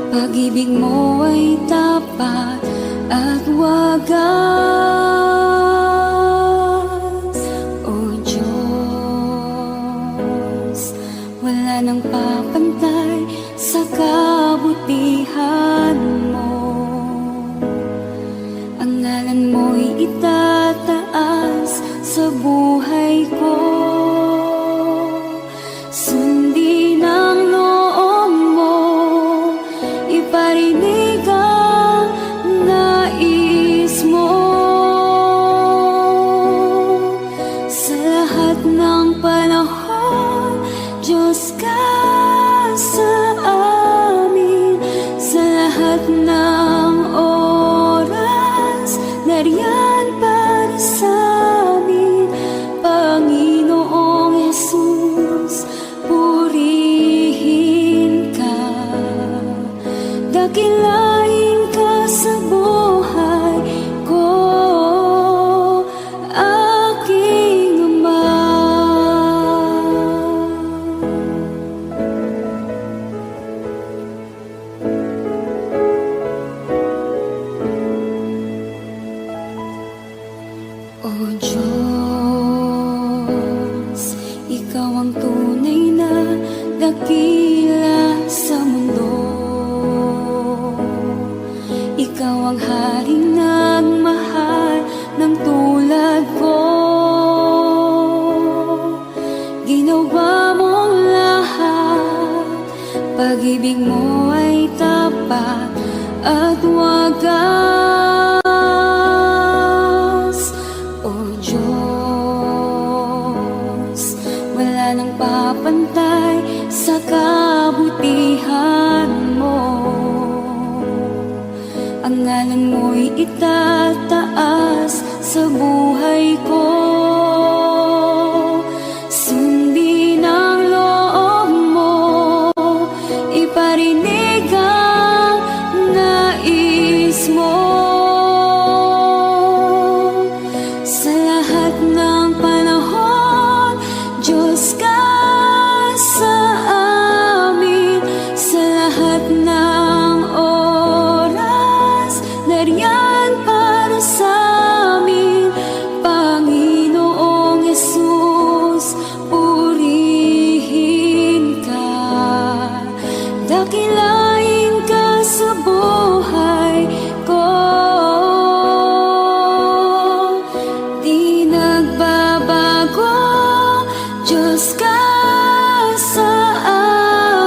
Pag-ibig mo ay tapat at wagas. O Diyos, wala nang papantay sa kabutihan mo. Ang ngalan mo'y itataas sa buhay ko. Sundin ang loob mo, iparinig ang nais mo. Sa lahat ng panahon, Diyos ka sa amin. Sa lahat ng oras, nariyan para sa amin. Panginoong Jesus, purihin ka. Dakilain ka sa buhay ko, aking Ama. O Diyos, ikaw ang tunay na dakila sa mundo. Ikaw ang haring nagmahal ng tulad ko. Ginawa mong lahat, pag-ibig mo ay tapat at wagas. O Diyos, wala nang papantay sa kabutihan mo. Ang ngalan mo'y itataas sa buhay ko. Sundin ang loob mo, iparinig ang nais mo. Sa lahat ng panahon, Diyos ka sa amin. Sa lahat ng oras, nariyan para sa amin. Panginoong Jesus, purihin ka. Dakilain ka sa buhay ko. Di nagbabago, Diyos ka sa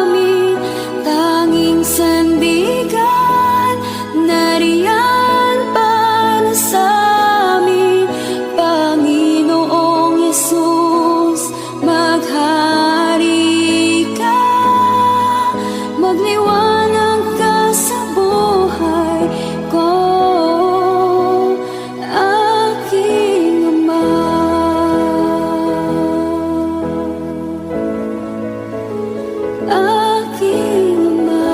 amin. Tanging sandigan, nariyan para sa amin. Panginoong Jesus, maghari ka. Magliwanag ka sa buhay ko, aking Ama. Aking Ama.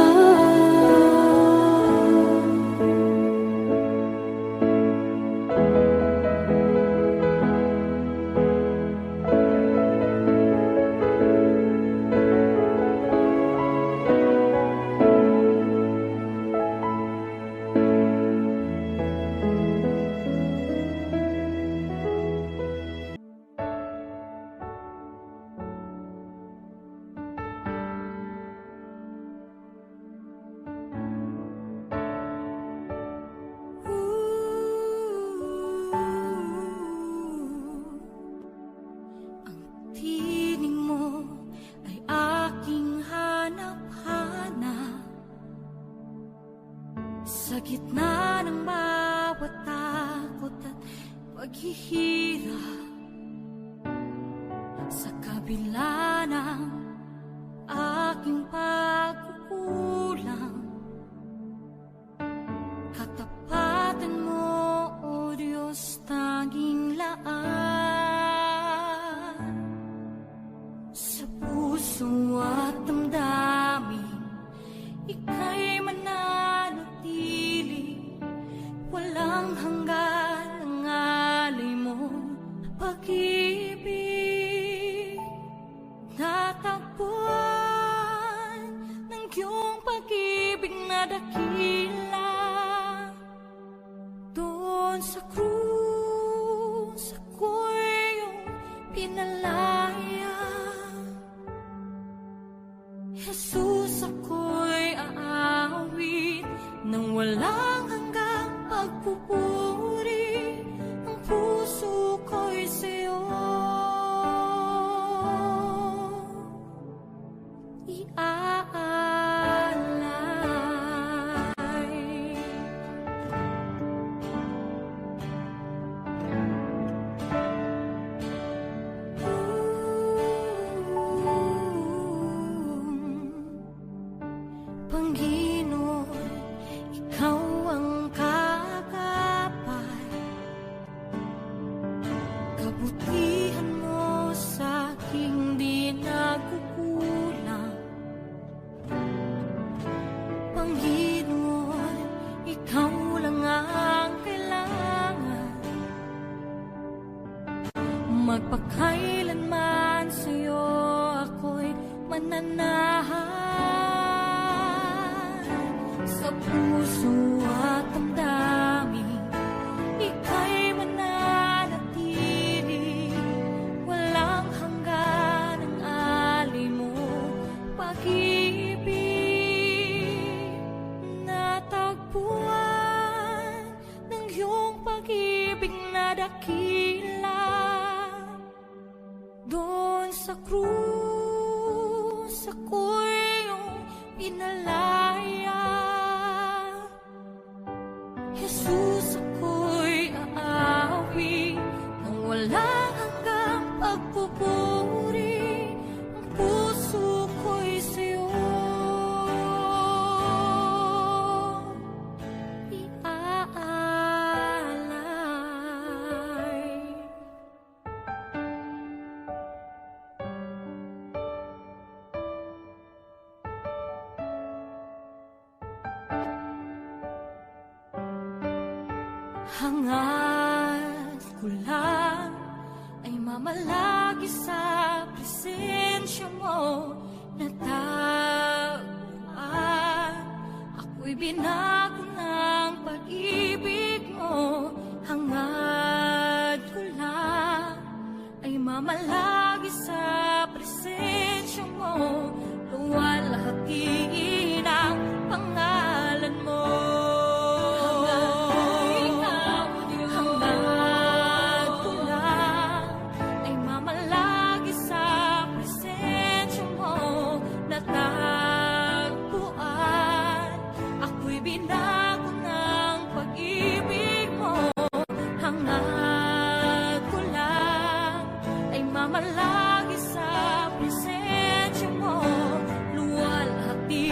Ang tinig mo ay aking hanap-hanap. Sa gitna ng bawat takot at paghihirap, sa kabila ng aking pagkukulang, katapatan mo, O Diyos, tanging laan. Sa puso at damdamin, ika'y mananatili. Walang hanggan ang alay mo, pag-ibig. Natag dakila. Doon sa krus ako'y iyong pinalaya. Jesus, ako'y aawit nang walang hanggang pagpupuri. Ang puso ko'y sa'yo iaalay. Panginoon, ikaw ang kagapay. Kabutihan mo sa aking di nagkukulang. Panginoon, ikaw lang ang kailangan. Magpakailanman sa'yo ako'y mananahan. Sa puso at damdamin, ika'y mananatili. Walang hanggan ang alay mo, pag-ibig. Natagpuan ng iyong pag-ibig na dakila. Doon sa krus ako'y iyong pinalaya. Jesus, ako'y aawit nang walang hanggang pagpupuri. Ang puso ko'y sa'yo iaalay. Hangad ko lang ay mamalagi sa presensya mo. Natagpuan ako'y binago ng pag-ibig mo. Hangad ko lang ay mamalagi sa presensya mo. Luwalhati ng pangalan mo. Binago ng pag-ibig mo. Hangad ko lang ay mamalagi sa presensya mo. Luwalhati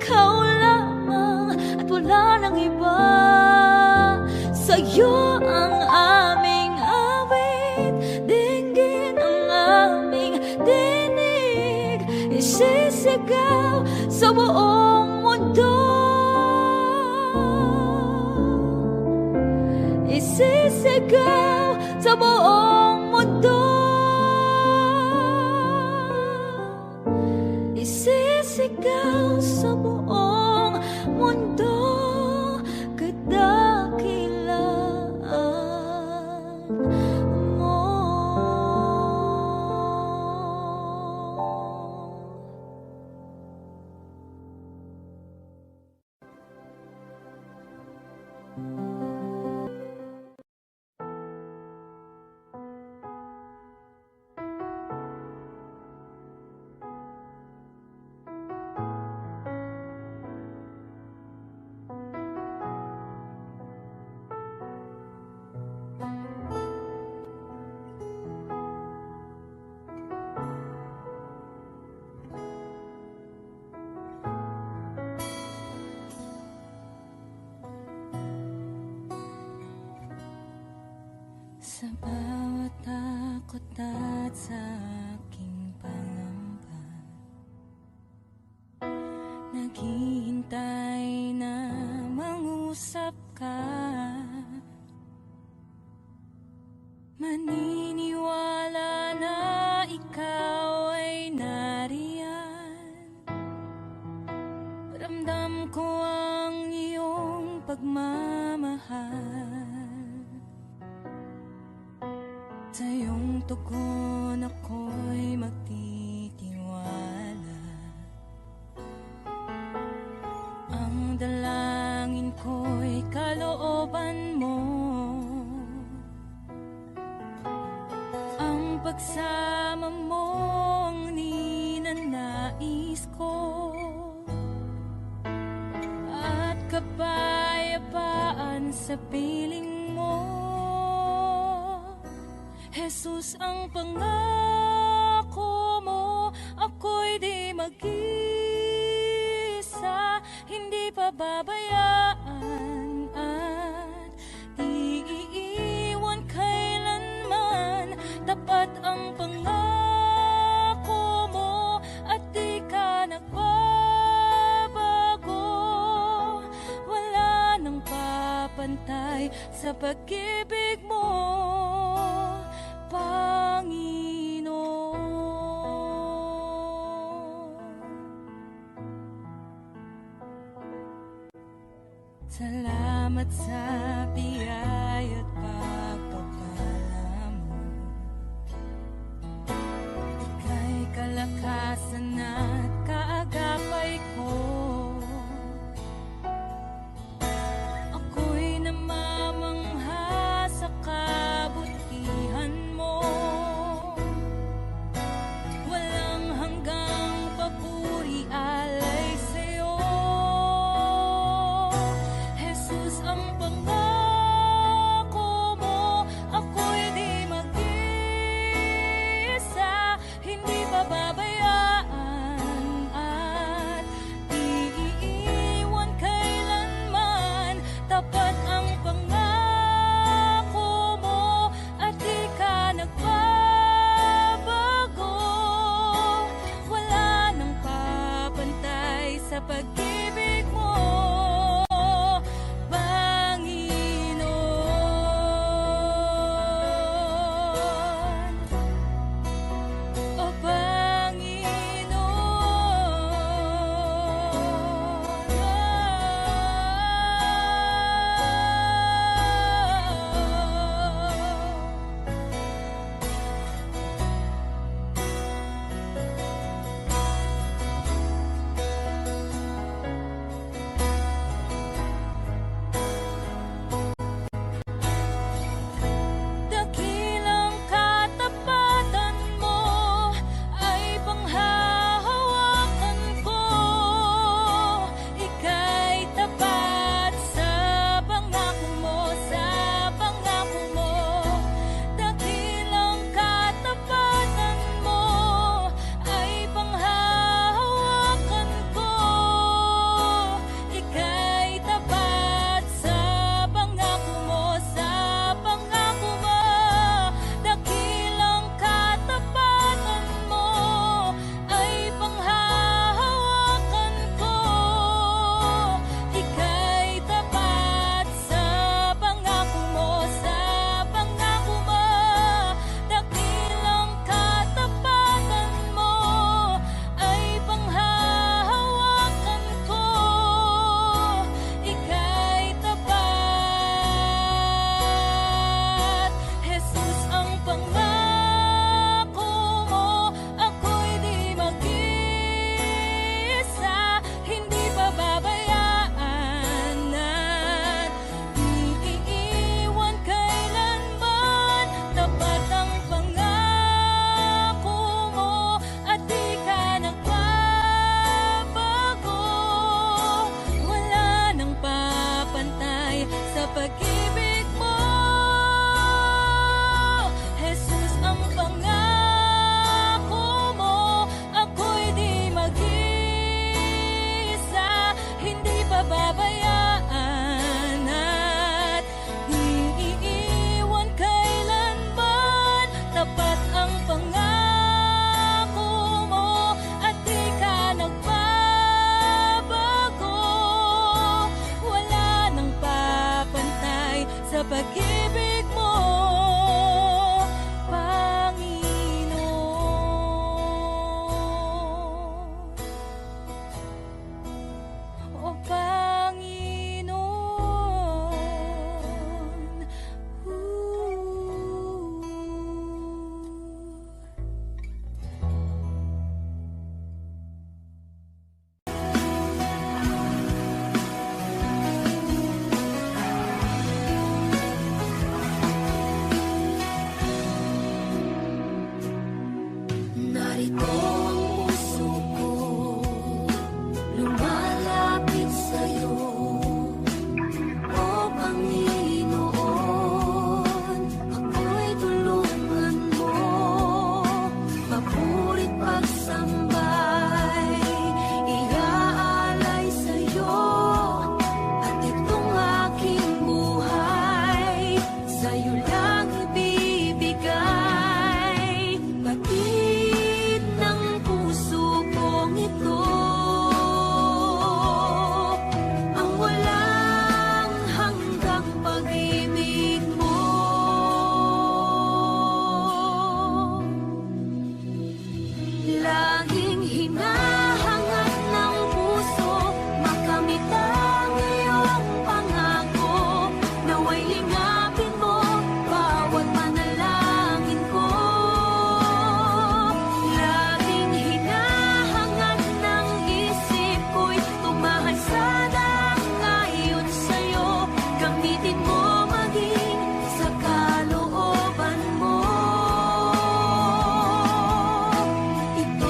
ikaw lamang at wala nang iba. Sa'yo ang aming awit, dinggin ang aming dinig, isisigaw sa buong mundo, isisigaw sa buong mundo, isisigaw sa buong mundo, kadakilaan mo. Sa bawat takot at sa aking pangamba, naghihintay na mangusap ka. Maniniwala na ikaw ay nariyan. Ramdam ko ang iyong pagmamahal. Sa iyong tugon ako'y magtitiwala. Ang dalangin ko'y kalooban mo. Ang pagsama mo ang ninanais ko. At kapayapaan sa piling mo. Jesus, ang pangako mo, ako'y di mag-isa, hindi pababayaan at di iiwan kailanman. Tapat ang pangako mo at di ka nagbabago. Wala nang papantay sa pag-ibig mo, Panginoon. Salamat sa biyaya at pagpapala mo. Ika'y kalakasan at kaagapay ko. Ako'y namamangha sa kabutihan mo. Walang hanggang papuri alay sa'yo. Jesus, ang pangako ito ang puso ko, lumalapit sa'yo. O Panginoon, ako'y tulungan mo, papuri't pagsambay, iaalay sa'yo, at itong aking buhay, sa'yo lang ibibigay. Batid ng puso kong ito, ang walang hanggang pag-ibig mo. Laging hinahangad ng puso, makamit ang iyong pangako. Nawa'y lingapin mo bawat panalangin ko. Laging hinahangad ng isip ko'y tumahasad ang ayon sa'yo. Gamitin mo maging sa kalooban mo. Ito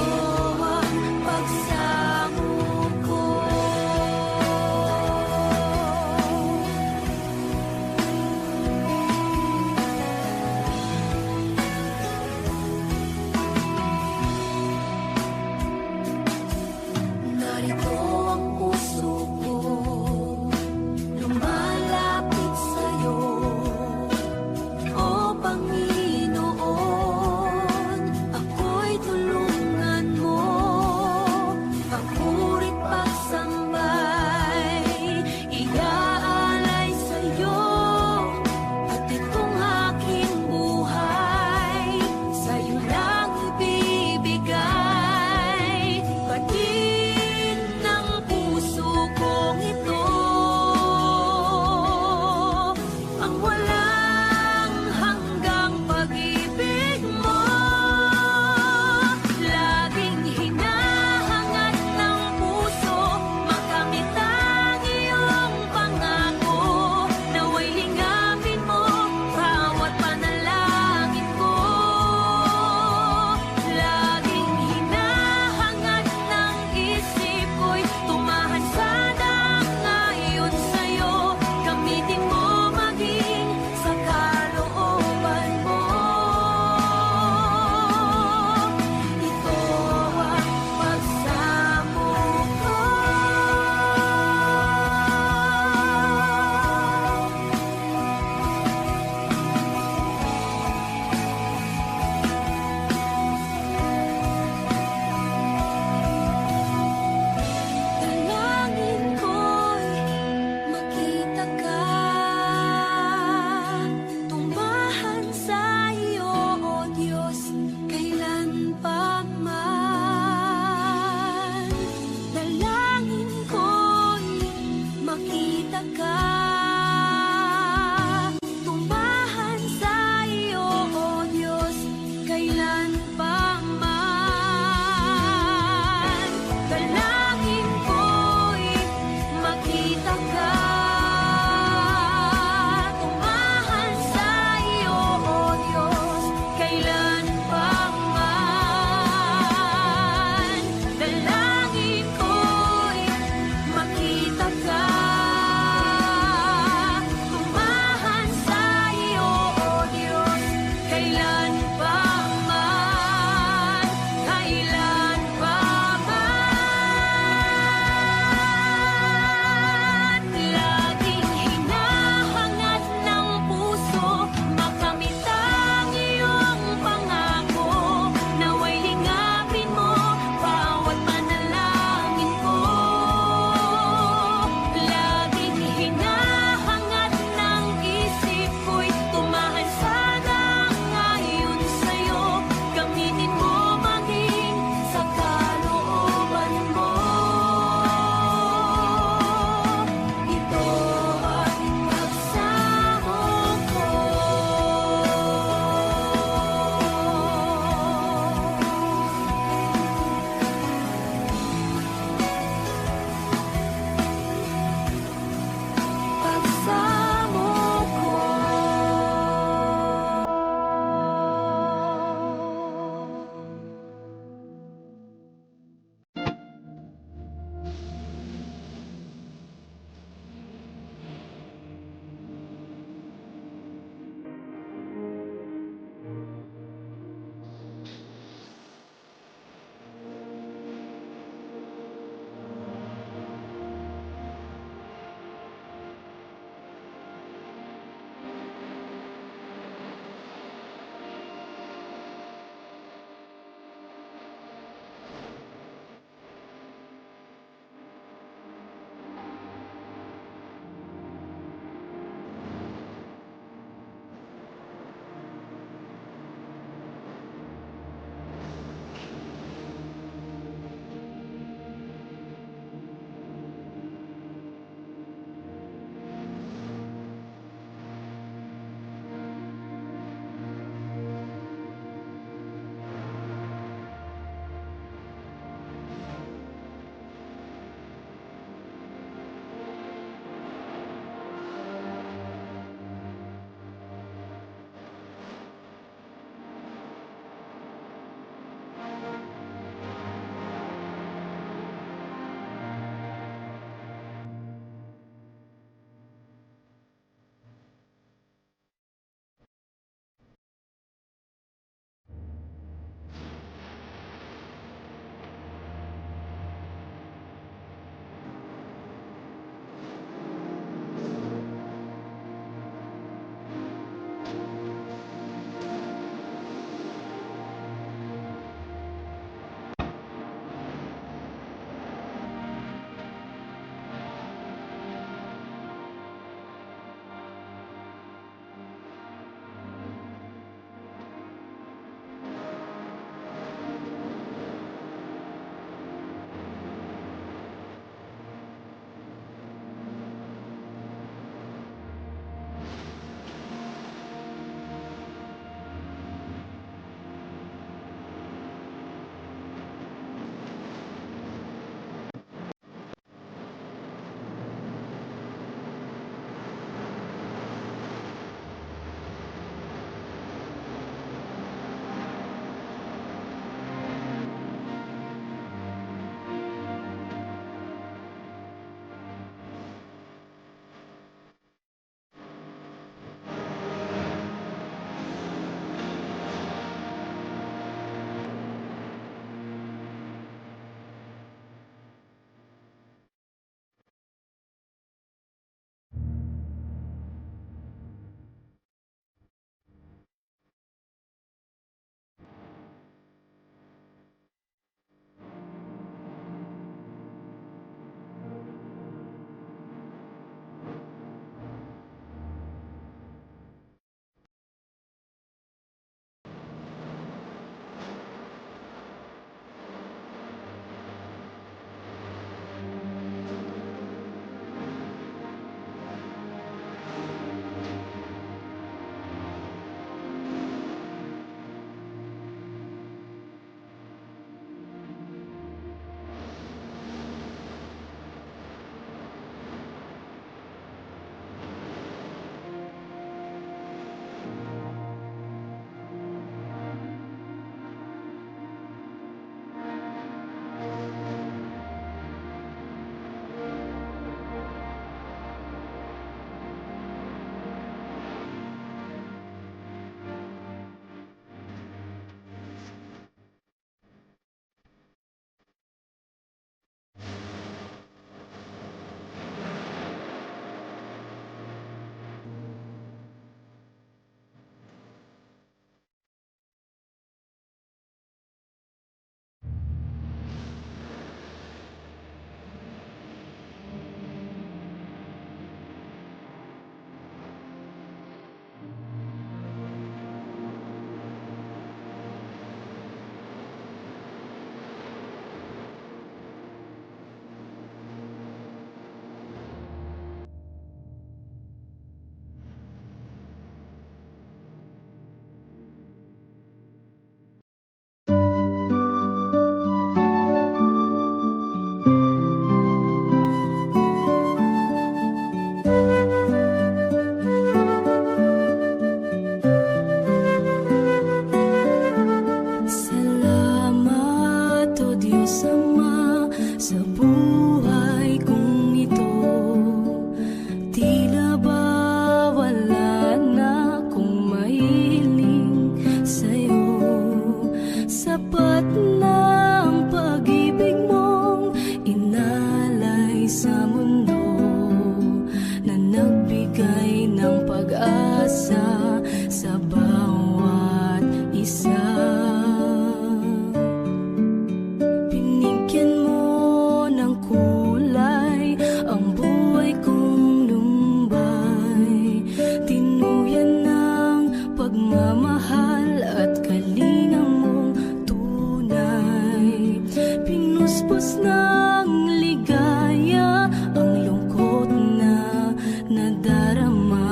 puspos ng ligaya ang lungkot na nadarama.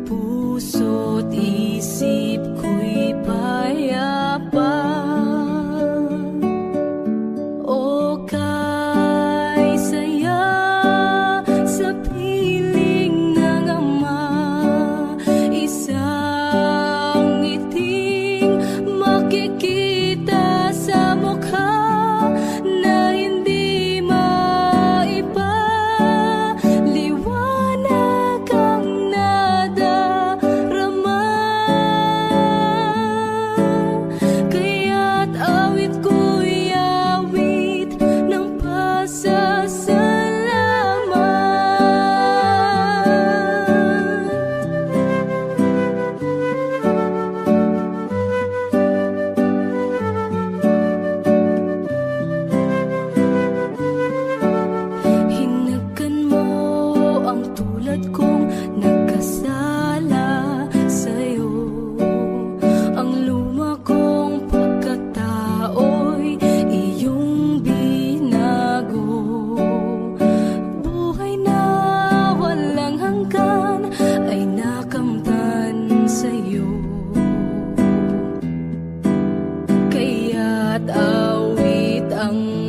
Puso't isip ko'y payapa. O kay saya sa piling ng ama, isang ngiting makikita sa mukha na hindi maipa. Liwanag ang nadarama, kaya't awit ko'y awit ng hinagkan mo ang tulad kong nagkasala sa'yo. Ang luma kong pagkatao'y iyong binago. Buhay na walang hanggan ay nakamtan sa'yo. Kaya't awit ang